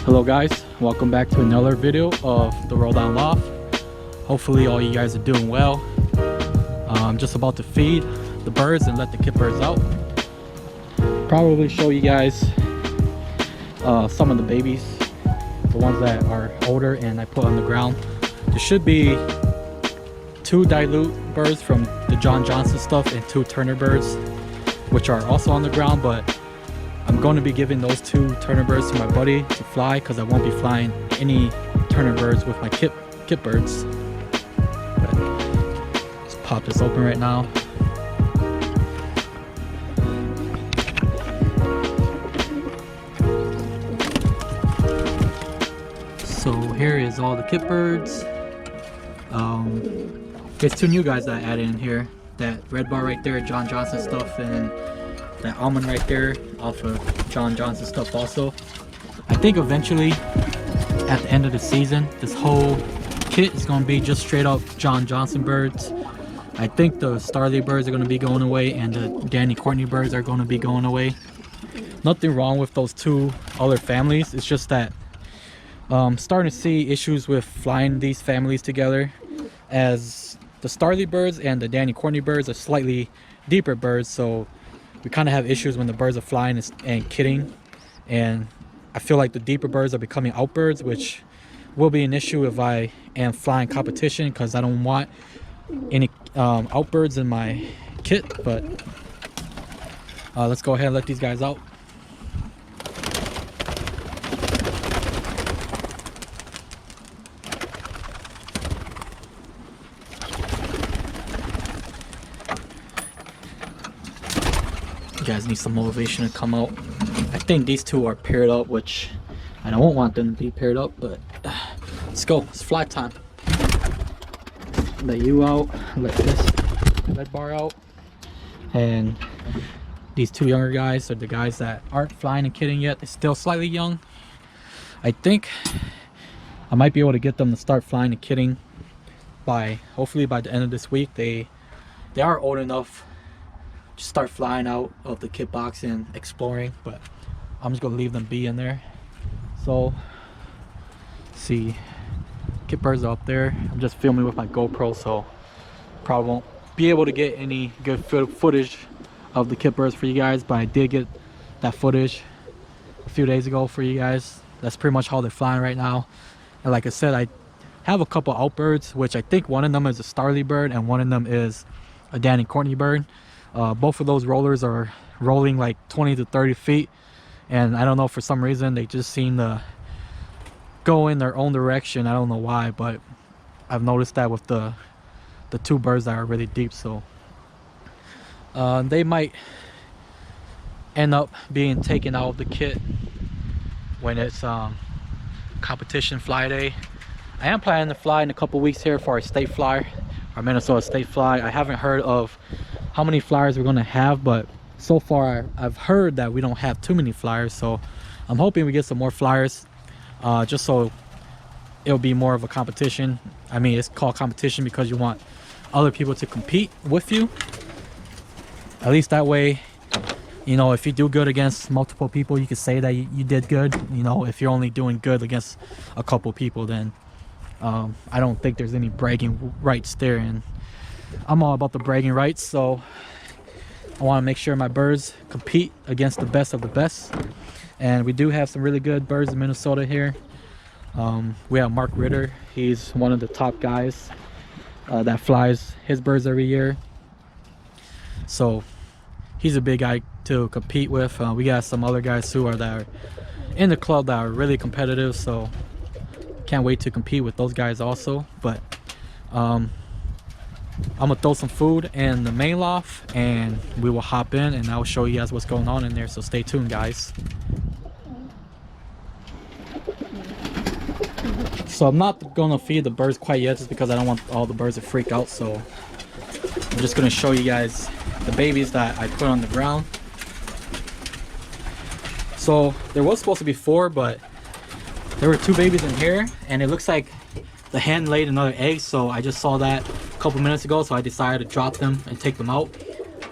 Hello guys, welcome back to another video of the Roll Down Loft. Hopefully all you guys are doing well. I'm just about to feed the birds and let the kit birds out. Probably show you guys some of the babies, the ones that are older and I put on the ground. There should be 2 dilute birds from the John Johnson stuff and 2 Turner birds, which are also on the ground, but I'm going to be giving those 2 Turner birds to my buddy to fly because I won't be flying any Turner birds with my kit birds. But let's pop this open right now. So here is all the kit birds. There's 2 new guys that I added in here. That red bar right there, John Johnson stuff, and that almond right there off of John Johnson stuff also. I think eventually at the end of the season this whole kit is going to be just straight up John Johnson birds. I think the Starly birds are going to be going away and the Danny Courtney birds are going to be going away. Nothing wrong with those 2 other families, it's just that starting to see issues with flying these families together, as the Starly birds and the Danny Courtney birds are slightly deeper birds, so we kind of have issues when the birds are flying and kitting, and I feel like the deeper birds are becoming outbirds, which will be an issue if I am flying competition because I don't want any outbirds in my kit. But let's go ahead and let these guys out. You guys need some motivation to come out. I think these 2 are paired up, which I don't want them to be paired up, but let's go. It's fly time. Let you out, let this red bar out, and these 2 younger guys are the guys that aren't flying and kitting yet. They're still slightly young. I think I might be able to get them to start flying and kitting hopefully by the end of this week. They are old enough to start flying out of the kit box and exploring, but I'm just gonna leave them be in there. So see, kit birds are up there. I'm just filming with my GoPro, so probably won't be able to get any good footage of the kit birds for you guys, but I did get that footage a few days ago for you guys. That's pretty much how they're flying right now. And like I said, I have a couple outbirds, which I think one of them is a Starly bird and one of them is a Danny Courtney bird. Both of those rollers are rolling like 20 to 30 feet, and I don't know, for some reason they just seem to go in their own direction. I don't know why, but I've noticed that with the 2 birds that are really deep. So they might end up being taken out of the kit when it's competition fly day. I am planning to fly in a couple weeks here for our state fly, our Minnesota state fly. I haven't heard of how many flyers we're going to have, but so far I've heard that we don't have too many flyers, so I'm hoping we get some more flyers, just so it'll be more of a competition. I mean, it's called competition because you want other people to compete with you. At least that way, you know, if you do good against multiple people, you can say that you did good. You know, if you're only doing good against a couple people, then I don't think there's any bragging rights there, and I'm all about the bragging rights, so I want to make sure my birds compete against the best of the best. And we do have some really good birds in Minnesota here. We have Mark Ritter. He's one of the top guys that flies his birds every year, so he's a big guy to compete with. We got some other guys too that are in the club that are really competitive, so can't wait to compete with those guys also. But I'm gonna throw some food in the main loft and we will hop in and I'll show you guys what's going on in there, so stay tuned, guys. So I'm not gonna feed the birds quite yet just because I don't want all the birds to freak out, so I'm just gonna show you guys the babies that I put on the ground. So there was supposed to be 4, but there were 2 babies in here and it looks like the hen laid another egg, so I just saw that a couple minutes ago, so I decided to drop them and take them out.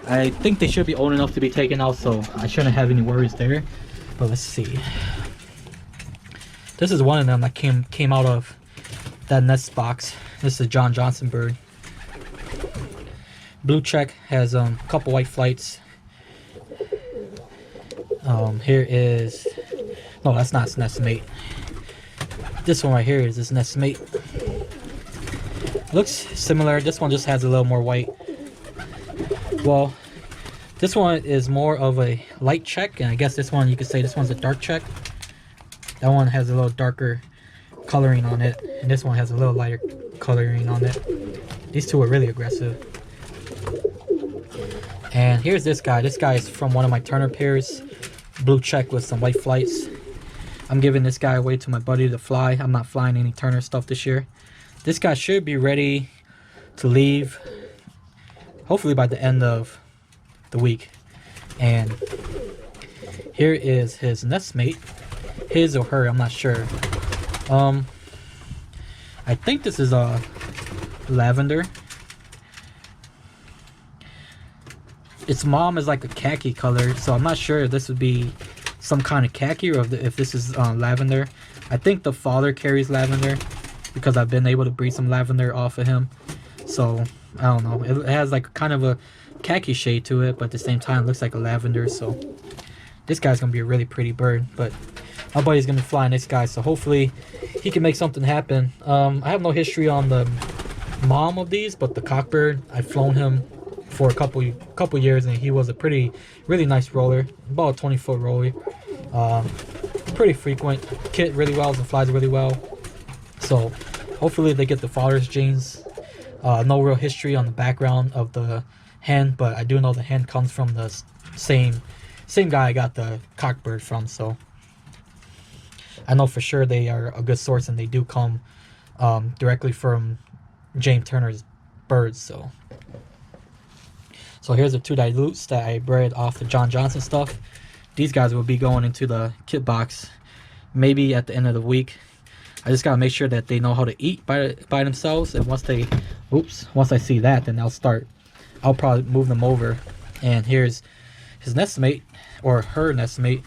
I think they should be old enough to be taken out, so I shouldn't have any worries there. But let's see. This is one of them that came out of that nest box. This is a John Johnson bird. Blue check, has a couple white flights. Here is, no, that's not his nest mate. This one right here is his nest mate. Looks similar. This one just has a little more white. Well, this one is more of a light check, and I guess this one, you could say this one's a dark check. That one has a little darker coloring on it, and this one has a little lighter coloring on it. These two are really aggressive. And here's this guy. This guy is from one of my Turner pairs. Blue check with some white flights. I'm giving this guy away to my buddy to fly. I'm not flying any Turner stuff this year. This guy should be ready to leave hopefully by the end of the week. And here is his nest mate. His or her, I'm not sure. I think this is a lavender. Its mom is like a khaki color, so I'm not sure if this would be some kind of khaki or if this is lavender. I think the father carries lavender because I've been able to breed some lavender off of him. So I don't know. It has like kind of a khaki shade to it, but at the same time it looks like a lavender. So this guy's gonna be a really pretty bird. But my buddy's gonna be flying this guy, so hopefully he can make something happen. I have no history on the mom of these, but the cockbird, I've flown him for a couple years, and he was a really nice roller, about a 20-foot roller. Pretty frequent, kit really well and flies really well. So hopefully they get the father's genes. No real history on the background of the hen, but I do know the hen comes from the same guy I got the cockbird from, so I know for sure they are a good source, and they do come directly from James Turner's birds. So here's the 2 dilutes that I bred off the John Johnson stuff. These guys will be going into the kit box maybe at the end of the week. I just gotta make sure that they know how to eat by themselves, and once I see that, then I'll probably move them over. And here's his nestmate, or her nestmate.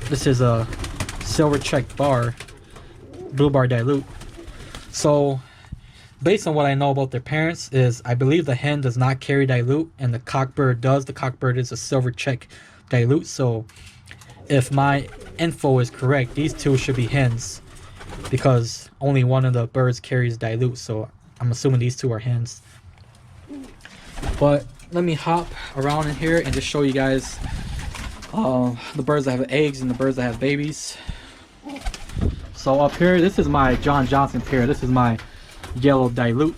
This is a silver check bar, blue bar dilute. So based on what I know about their parents, is I believe the hen does not carry dilute and the cockbird does. The cockbird is a silver check dilute. So if my info is correct, these two should be hens because only one of the birds carries dilute. So I'm assuming these two are hens. But let me hop around in here and just show you guys the birds that have eggs and the birds that have babies. So up here, this is my John Johnson pair. This is my yellow dilute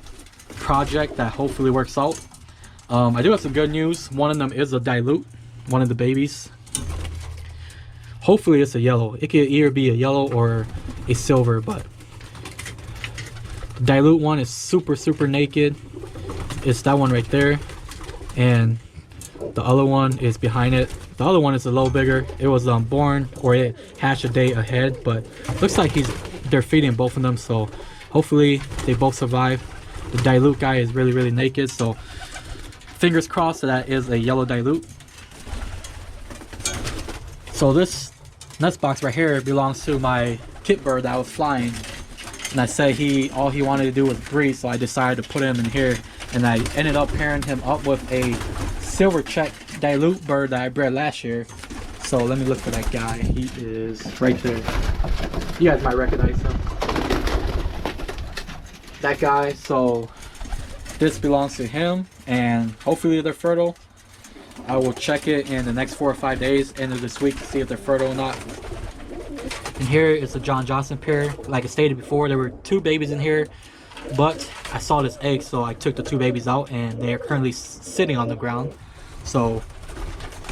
project that hopefully works out. I do have some good news. One of them is a dilute, one of the babies. Hopefully it's a yellow. It could either be a yellow or a silver, but the dilute one is super naked. It's that one right there, and the other one is behind it. The other one is a little bigger. It was born, or it hatched a day ahead, but looks like they're feeding both of them, so hopefully they both survive. The dilute guy is really naked, so fingers crossed that is a yellow dilute. So this nest box right here belongs to my kit bird that I was flying, and I said all he wanted to do was breed, so I decided to put him in here, and I ended up pairing him up with a silver check dilute bird that I bred last year. So let me look for that guy. He is right there. You guys might recognize him. That guy. So this belongs to him, and hopefully they're fertile. I will check it in the next 4 or 5 days, end of this week, to see if they're fertile or not. And here is the John Johnson pair. Like I stated before, there were 2 babies in here, but I saw this egg, so I took the 2 babies out, and they are currently sitting on the ground. So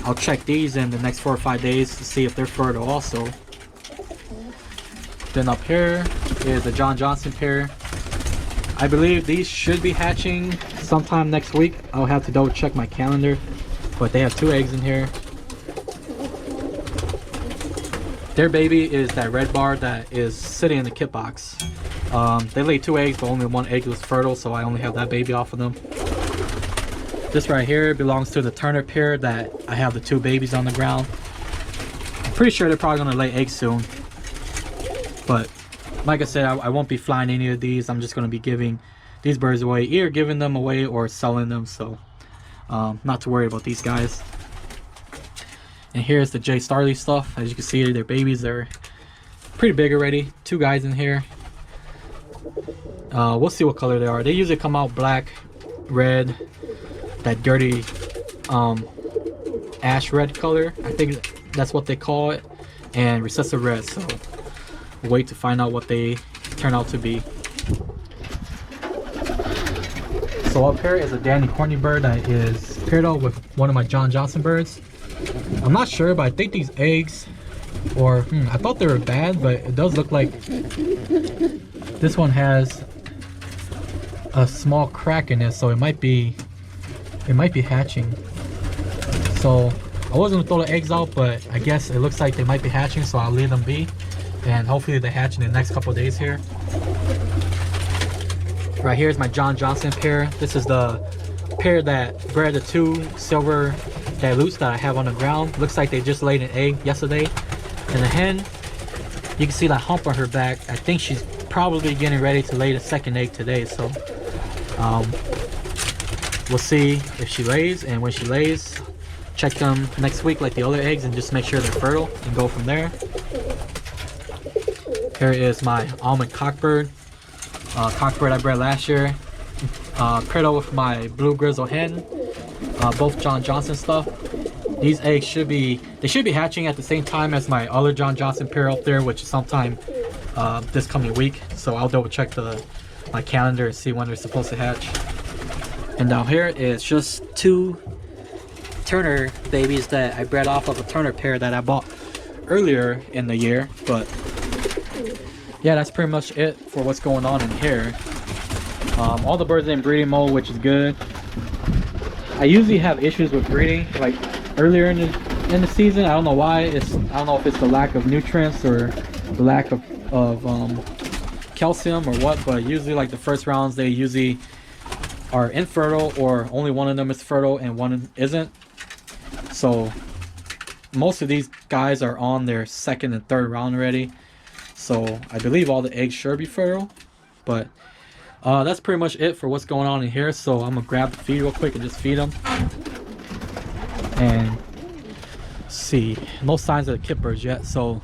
I'll check these in the next 4 or 5 days to see if they're fertile also. Then up here is the John Johnson pair. I believe these should be hatching sometime next week. I'll have to double check my calendar, but they have 2 eggs in here. Their baby is that red bar that is sitting in the kit box. They laid 2 eggs, but only 1 egg was fertile, so I only have that baby off of them. This right here belongs to the Turner pair that I have the 2 babies on the ground. I'm pretty sure they're probably gonna lay eggs soon. But like I said, I won't be flying any of these. I'm just gonna be giving these birds away, either giving them away or selling them. So not to worry about these guys. And here's the J Starley stuff. As you can see, their babies are pretty big already. 2 guys in here. We'll see what color they are. They usually come out black, red, that dirty ash red color. I think that's what they call it, and recessive red. So we'll wait to find out what they turn out to be. So up here is a Danny Corny bird that is paired up with one of my John Johnson birds. I'm not sure, but I think these eggs, or I thought they were bad, but it does look like this one has a small crack in it, so it might be hatching. So I wasn't gonna throw the eggs out, but I guess it looks like they might be hatching, so I'll leave them be, and hopefully they hatch in the next couple of days here. Right here is my John Johnson pair. This is the pair that bred the 2 silver dilutes that I have on the ground. Looks like they just laid an egg yesterday. And the hen, you can see that hump on her back. I think she's probably getting ready to lay the 2nd egg today. So we'll see if she lays, and when she lays, check them next week like the other eggs and just make sure they're fertile and go from there. Here is my almond cockbird. Cockbird I bred last year. Paired over with my blue grizzle hen. Both John Johnson stuff. These eggs should be hatching at the same time as my other John Johnson pair up there, which is sometime this coming week. So I'll double check my calendar and see when they're supposed to hatch. And down here is just 2 Turner babies that I bred off of a Turner pair that I bought earlier in the year. But yeah, that's pretty much it for what's going on in here. All the birds are in breeding mode, which is good. I usually have issues with breeding, like earlier in the season. I don't know why. I don't know if it's the lack of nutrients or the lack of calcium or what. But usually, like the first rounds, they usually are infertile, or only one of them is fertile and one isn't. So most of these guys are on their 2nd and 3rd round already. So I believe all the eggs should be fertile. But that's pretty much it for what's going on in here. So I'm gonna grab the feed real quick and just feed them. And see, no signs of the kit birds yet, so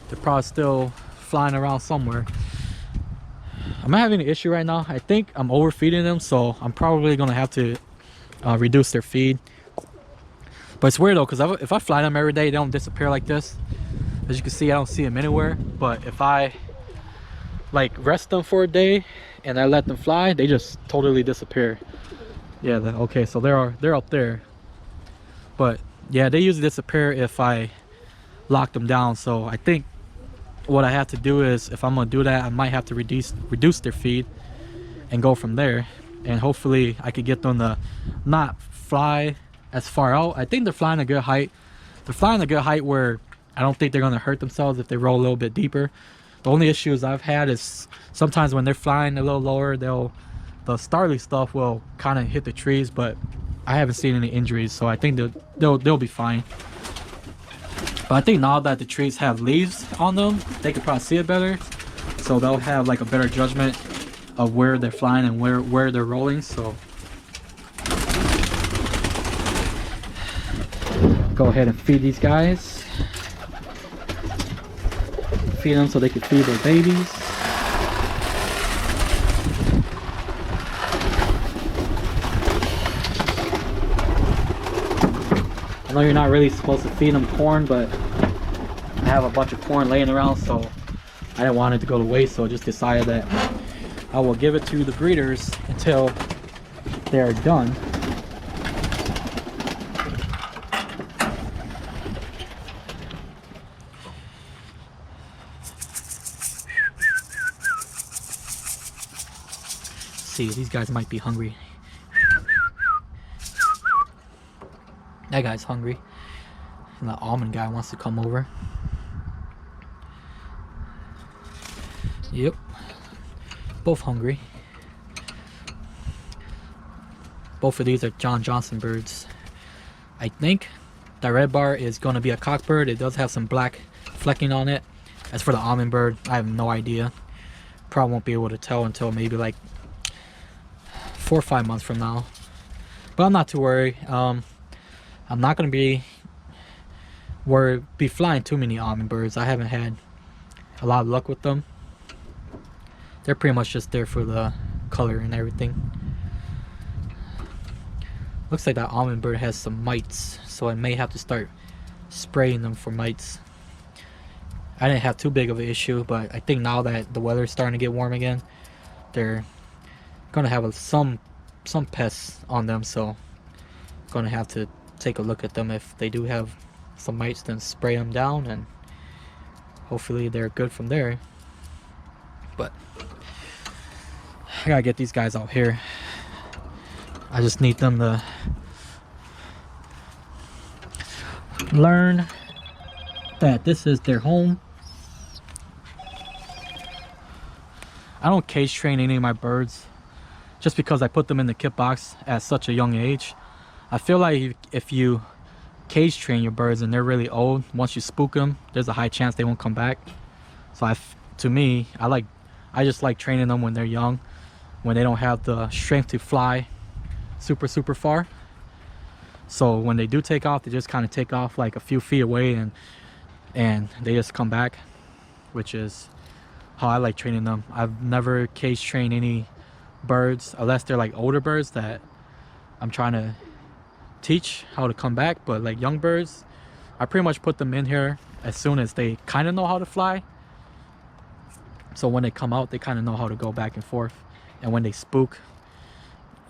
they're probably still flying around somewhere. I'm not having an issue right now. I think I'm overfeeding them, so I'm probably gonna have to reduce their feed. But it's weird though, because if I fly them every day, they don't disappear like this. As you can see, I don't see them anywhere. But if I like rest them for a day and I let them fly, they just totally disappear. Yeah, okay, so they're up there. But yeah, they usually disappear if I lock them down. So I think what I have to do is, if I'm gonna do that, I might have to reduce their feed and go from there. And hopefully I could get them to not fly as far out. I think they're flying a good height. They're flying a good height where I don't think they're gonna hurt themselves if they roll a little bit deeper. The only issues I've had is sometimes when they're flying a little lower, the Starly stuff will kind of hit the trees, but I haven't seen any injuries, so I think they'll be fine. But I think now that the trees have leaves on them, they could probably see it better, so they'll have like a better judgment of where they're flying and where they're rolling. So go ahead and feed these guys. Feed them so they can feed their babies. know you're not really supposed to feed them corn, but I have a bunch of corn laying around, so I didn't want it to go to waste, so I just decided that I will give it to the breeders until they're done. See, these guys might be hungry. That guy's hungry. And the almond guy wants to come over. Yep. Both hungry. Both of these are John Johnson birds. I think the red bar is going to be a cockbird. It does have some black flecking on it. As for the almond bird, I have no idea. Probably won't be able to tell until maybe like 4 or 5 months from now. But I'm not too worried. I'm not going to be flying too many almond birds. I haven't had a lot of luck with them. They're pretty much just there for the color and everything. Looks like that almond bird has some mites, so I may have to start spraying them for mites. I didn't have too big of an issue, but I think now that the weather's starting to get warm again, they're gonna have some pests on them, so gonna have to take a look at them. If they do have some mites, then spray them down, and hopefully they're good from there. But I gotta get these guys out here. I just need them to learn that this is their home. I don't cage train any of my birds just because I put them in the kit box at such a young age. I feel like if you cage train your birds and they're really old, once you spook them, there's a high chance they won't come back. So to me, I just like training them when they're young, when they don't have the strength to fly super far. So when they do take off, they just kind of take off like a few feet away, and they just come back, which is how I like training them. I've never cage trained any birds unless they're like older birds that I'm trying to teach how to come back. But like young birds, I pretty much put them in here as soon as they kind of know how to fly. So when they come out, they kind of know how to go back and forth. And when they spook,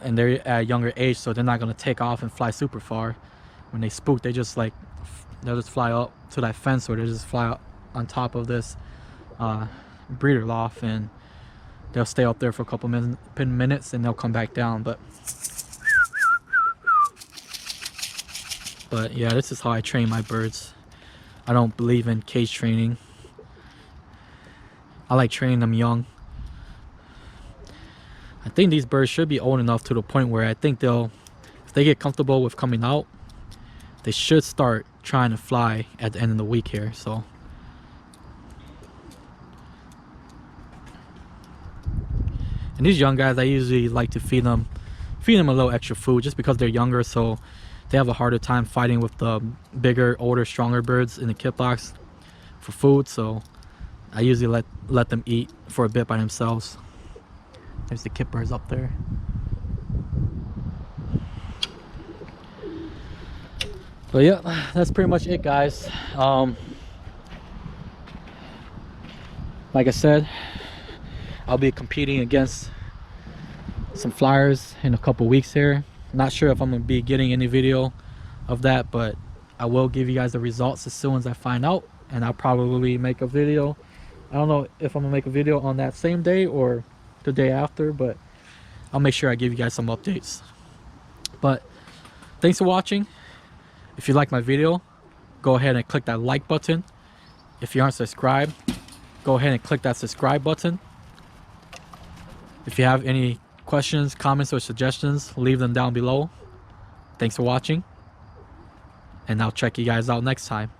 and they're at a younger age, so they're not going to take off and fly super far. When they spook, they'll just fly up to that fence, or they just fly up on top of this breeder loft, and they'll stay up there for a couple minutes and they'll come back down. But yeah, this is how I train my birds. I don't believe in cage training. I like training them young. I think these birds should be old enough to the point where I think if they get comfortable with coming out, they should start trying to fly at the end of the week here. So and these young guys, I usually like to feed them a little extra food just because they're younger, so they have a harder time fighting with the bigger, older, stronger birds in the kit box for food. So I usually let them eat for a bit by themselves. There's the kit birds up there. But yeah, that's pretty much it, guys. Like I said, I'll be competing against some flyers in a couple weeks here. Not sure if I'm gonna be getting any video of that, but I will give you guys the results as soon as I find out, and I'll probably make a video. I don't know if I'm gonna make a video on that same day or the day after, but I'll make sure I give you guys some updates. But thanks for watching. If you like my video, go ahead and click that like button. If you aren't subscribed, go ahead and click that subscribe button. If you have any questions, comments, or suggestions, leave them down below. Thanks for watching, and I'll check you guys out next time.